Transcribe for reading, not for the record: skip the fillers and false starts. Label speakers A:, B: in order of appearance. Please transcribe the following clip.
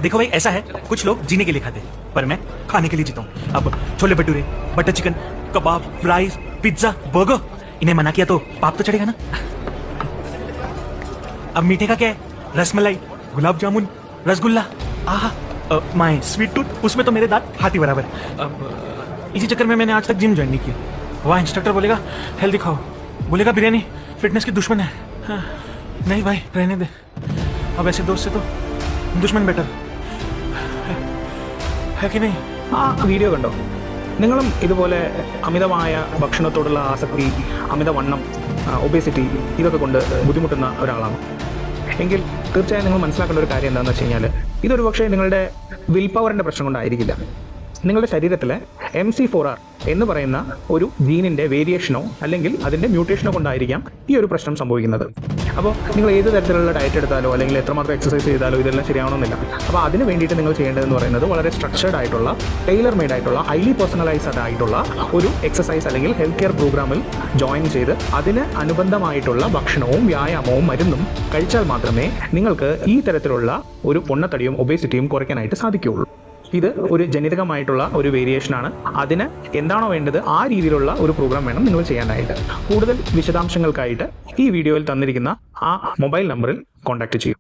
A: देखो भाई, ऐसा है, कुछ लोग जीने के लिए खाते हैं, पर मैं खाने के लिए जीता हूँ। अब छोले भटूरे, बटर चिकन, कबाब, फ्राइज, पिज्जा, बर्गर, इन्हें मना किया तो पाप तो चढ़ेगा ना। अब मीठे का क्या है? रसमलाई, गुलाब जामुन, रसगुल्ला, आहा, माय स्वीट टूथ, उसमें तो मेरे दांत हाथी बराबर। अब इसी चक्कर में मैंने आज तक जिम ज्वाइन नहीं किया। वहाँ इंस्ट्रक्टर बोलेगा हेल्दी खाओ, बोलेगा बिरयानी फिटनेस की दुश्मन है। हाँ, नहीं भाई, रहने दे। अब ऐसे दोस्त से तो दुश्मन बेटर है कि नहीं?
B: ആ വീഡിയോ കണ്ടോ? നിങ്ങളും ഇതുപോലെ അമിതമായ ഭക്ഷണത്തോടുള്ള ആസക്തി, അമിതവണ്ണം, ഒബേസിറ്റി ഇതൊക്കെ കൊണ്ട് ബുദ്ധിമുട്ടുന്ന ഒരാളാണ് എങ്കിൽ തീർച്ചയായും നിങ്ങൾ മനസ്സിലാക്കേണ്ട ഒരു കാര്യം എന്താണെന്ന് വെച്ച് കഴിഞ്ഞാൽ ഇതൊരു പക്ഷേ നിങ്ങളുടെ വിൽ പവറിൻ്റെ പ്രശ്നം കൊണ്ടായിരിക്കില്ല. നിങ്ങളുടെ ശരീരത്തിലെ MC4R എന്ന് പറയുന്ന ഒരു ജീനിൻ്റെ വേരിയേഷനോ അല്ലെങ്കിൽ അതിൻ്റെ മ്യൂട്ടേഷനോ കൊണ്ടായിരിക്കാം ഈ ഒരു പ്രശ്നം സംഭവിക്കുന്നത്. അപ്പോൾ നിങ്ങൾ ഏത് തരത്തിലുള്ള ഡയറ്റ് എടുത്താലോ അല്ലെങ്കിൽ എത്രമാത്രം എക്സസൈസ് ചെയ്താലോ ഇതെല്ലാം ശരിയാവണമെന്നില്ല. അപ്പോൾ അതിന് വേണ്ടിയിട്ട് നിങ്ങൾ ചെയ്യേണ്ടതെന്ന് പറയുന്നത് വളരെ സ്ട്രക്ചേർഡ് ആയിട്ടുള്ള, ടൈലർ മെയ്ഡ് ആയിട്ടുള്ള, ഹൈലി പേഴ്സണലൈസ്ഡ് ആയിട്ടുള്ള ഒരു എക്സസൈസ് അല്ലെങ്കിൽ ഹെൽത്ത് കെയർ പ്രോഗ്രാമിൽ ജോയിൻ ചെയ്ത് അതിന് അനുബന്ധമായിട്ടുള്ള ഭക്ഷണവും വ്യായാമവും മരുന്നും കഴിച്ചാൽ മാത്രമേ നിങ്ങൾക്ക് ഈ തരത്തിലുള്ള ഒരു പൊണ്ണത്തടിയും ഒബേസിറ്റിയും കുറയ്ക്കാനായിട്ട് സാധിക്കുകയുള്ളൂ. ഇത് ഒരു ജനിതകമായിട്ടുള്ള ഒരു വേരിയേഷനാണ്. അതിന് എന്താണോ വേണ്ടത് ആ രീതിയിലുള്ള ഒരു പ്രോഗ്രാം വേണം നിങ്ങൾ ചെയ്യാനായിട്ട്. കൂടുതൽ വിശദാംശങ്ങൾക്കായിട്ട് ഈ വീഡിയോയിൽ തന്നിരിക്കുന്ന ആ മൊബൈൽ നമ്പറിൽ കോൺടാക്റ്റ് ചെയ്യും.